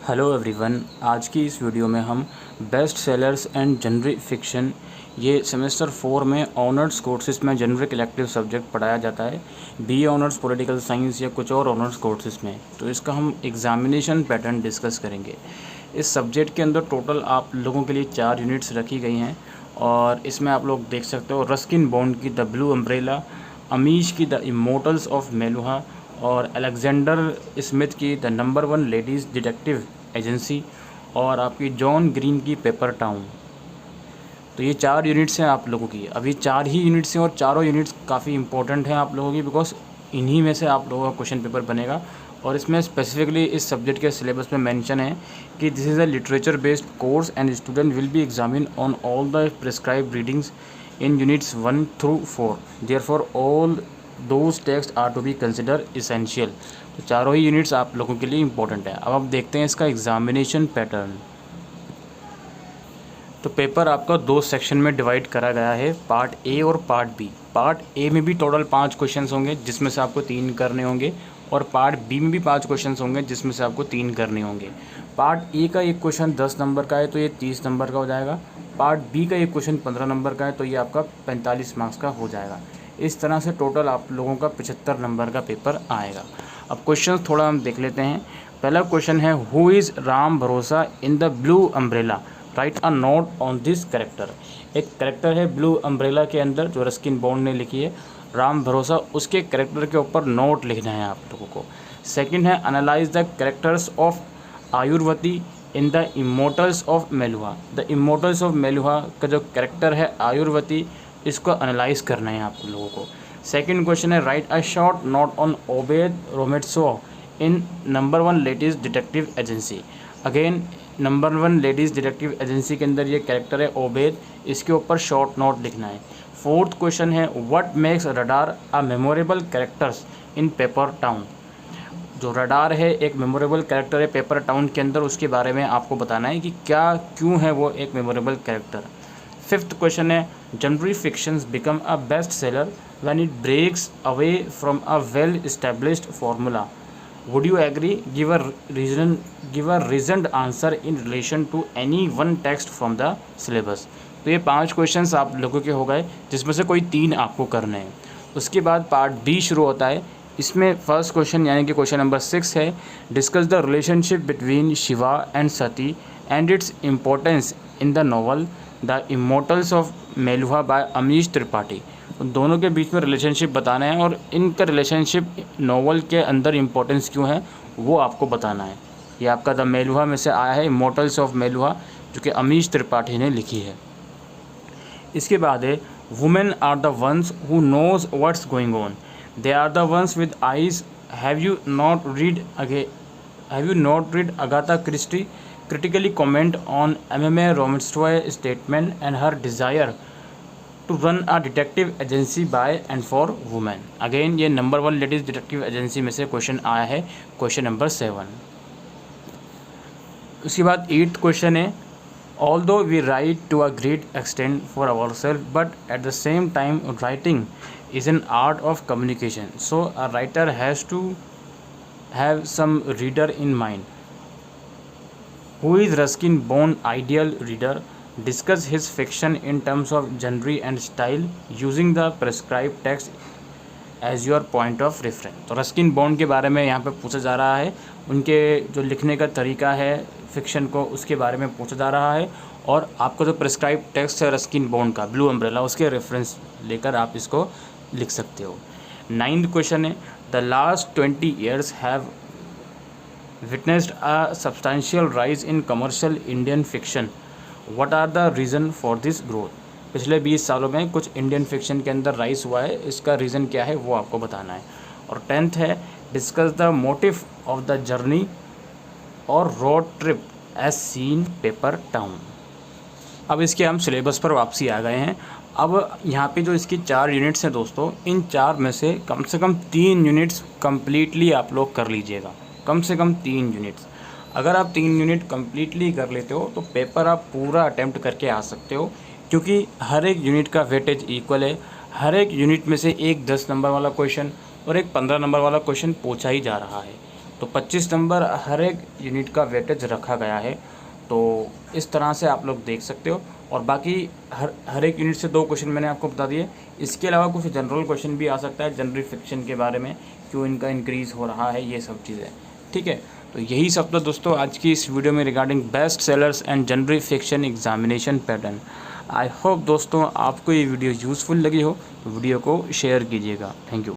Hello everyone, आज की इस वीडियो में हम बेस्ट सेलर्स एंड जनरी फिक्शन ये सेमेस्टर 4 में ऑनर्स कोर्सेज में जनरिक इलेक्टिव सब्जेक्ट पढ़ाया जाता है। बीए ऑनर्स पॉलिटिकल साइंस या कुछ और ऑनर्स कोर्सेज में, तो इसका हम एग्जामिनेशन पैटर्न डिस्कस करेंगे। इस सब्जेक्ट के अंदर टोटल आप लोगों के लिए 4 यूनिट्स रखी गई हैं और इसमें आप लोग देख सकते हो रस्किन बॉन्ड की द ब्लू अम्ब्रेला, अमीश की द इमोर्टल्स ऑफ मेलुहा और अलेक्जेंडर स्मिथ की the number 1 ladies detective agency और आपकी जॉन ग्रीन की पेपर टाउन। तो ये 4 यूनिट्स हैं आप लोगों की। अभी 4 ही यूनिट्स हैं और चारों यूनिट्स काफ़ी इंपॉर्टेंट हैं आप लोगों की, बिकॉज इन्हीं में से आप लोगों का क्वेश्चन पेपर बनेगा। और इसमें स्पेसिफिकली इस सब्जेक्ट के सिलेबस में मेंशन है कि this is a literature based course and student will be examine on all the prescribed readings in units 1 through 4। Therefore all those text are to be consider essential. तो चारों ही units आप लोगों के लिए important है। अब आप देखते हैं इसका एग्जामिनेशन पैटर्न। तो पेपर आपका 2 सेक्शन में डिवाइड करा गया है, पार्ट ए और पार्ट बी। पार्ट ए में भी टोटल 5 क्वेश्चंस होंगे जिसमें से आपको 3 करने होंगे, और पार्ट बी में भी 5 क्वेश्चंस होंगे जिसमें से आपको 3 करने होंगे। पार्ट ए का एक क्वेश्चन 10 नंबर का है तो ये 30 नंबर का हो जाएगा। पार्ट बी का एक क्वेश्चन 15 नंबर का है तो ये आपका 45 मार्क्स का हो जाएगा। इस तरह से टोटल आप लोगों का 75 नंबर का पेपर आएगा। अब क्वेश्चन थोड़ा हम देख लेते हैं। पहला क्वेश्चन है, हु इज़ राम भरोसा in the blue umbrella, right a note on this character. एक करेक्टर है ब्लू अम्ब्रेला के अंदर जो रस्किन बॉन्ड ने लिखी है, राम भरोसा, उसके करेक्टर के ऊपर नोट लिखना है आप लोगों को। सेकंड है, analyse the characters of Ayurvati in the immortals of Meluha. The immortals of Meluha का जो करेक्टर है आयुर्वती, इसको एनालाइज करना है आप लोगों को। सेकंड क्वेश्चन है, write a short note on Obed Ramotswe in number 1 ladies detective agency. Again number 1 ladies detective agency के अंदर ये कैरेक्टर है ओबेद, इसके ऊपर शॉर्ट नोट लिखना है। फोर्थ क्वेश्चन है, what makes radar a memorable characters in paper town. जो रडार है एक मेमोरेबल कैरेक्टर है पेपर टाउन के अंदर, उसके बारे में आपको बताना है कि क्या क्यों है वो एक मेमोरेबल कैरेक्टर। फिफ्थ क्वेश्चन है, genre fictions become a best seller when it breaks away from a well established formula. Would you agree? Give a reasoned answer in relation to any one text from the syllabus. तो ये 5 questions आप लोगों के हो गए जिसमें से कोई 3 आपको करने हैं। उसके बाद पार्ट बी शुरू होता है। इसमें फर्स्ट क्वेश्चन यानी कि क्वेश्चन नंबर 6 है, discuss the relationship between Shiva and Sati and its importance in the novel the immortals of Meluha by Amish Tripathi. दोनों के बीच में रिलेशनशिप बताना है और इनका रिलेशनशिप नॉवल के अंदर इम्पोर्टेंस क्यों है वो आपको बताना है। ये आपका द मेलुहा में से आया है, इमोर्टल्स ऑफ मेलुहा, जो कि अमीश त्रिपाठी ने लिखी है। इसके बाद है, women are the ones who knows what's going on, they are the ones with eyes, have you not read Agatha Christie, critically comment on MMA Rometstoy statement and her desire to run a detective agency by and for women। Again ये number 1 ladies detective agency में से question आया है, question number 7। उसके बाद 8th question है, although we write to a great extent for ourselves but at the same time writing is an art of communication, so a writer has to have some reader in mind। Who is Ruskin Bond ideal reader? Discuss his fiction in terms of genre and style using the prescribed text as your point of reference। तो Ruskin bond के बारे में यहाँ पे पूछा जा रहा है, उनके जो लिखने का तरीका है फिक्शन को उसके बारे में पूछा जा रहा है, और आपको जो प्रिस्क्राइब टेक्स्ट है रस्किन बॉन्ड का ब्लू अम्ब्रेला, उसके रेफरेंस लेकर आप इसको लिख सकते हो। 9th क्वेश्चन है, the last 20 years have witnessed a substantial rise in commercial Indian fiction. What are the reason for this growth? पिछले 20 सालों में कुछ इंडियन फिक्शन के अंदर राइज हुआ है, इसका रीज़न क्या है वो आपको बताना है। और 10th है, discuss the motive of the journey और road trip as seen paper town. अब इसके हम सिलेबस पर वापसी आ गए हैं। अब यहाँ पे जो इसकी 4 यूनिट्स हैं दोस्तों, इन 4 में से कम 3 यूनिट्स कम्प्लीटली आप लोग कर लीजिएगा। कम से कम 3 यूनिट्स। अगर आप 3 यूनिट कम्प्लीटली कर लेते हो तो पेपर आप पूरा अटैम्प्ट करके आ सकते हो, क्योंकि हर एक यूनिट का वेटेज इक्वल है। हर एक यूनिट में से एक 10 नंबर वाला क्वेश्चन और एक 15 नंबर वाला क्वेश्चन पूछा ही जा रहा है। तो 25 नंबर हर एक यूनिट का वेटेज रखा गया है। तो इस तरह से आप लोग देख सकते हो। और बाकी हर एक यूनिट से 2 क्वेश्चन मैंने आपको बता दिए। इसके अलावा कुछ जनरल क्वेश्चन भी आ सकता है, जनरल फिक्शन के बारे में, क्यों इनका इंक्रीज़ हो रहा है, ये सब चीज़ें। ठीक है, तो यही सब था दोस्तों आज की इस वीडियो में regarding best sellers and general fiction examination pattern. I hope दोस्तों आपको ये वीडियो यूज़फुल लगी हो, तो वीडियो को शेयर कीजिएगा। Thank you.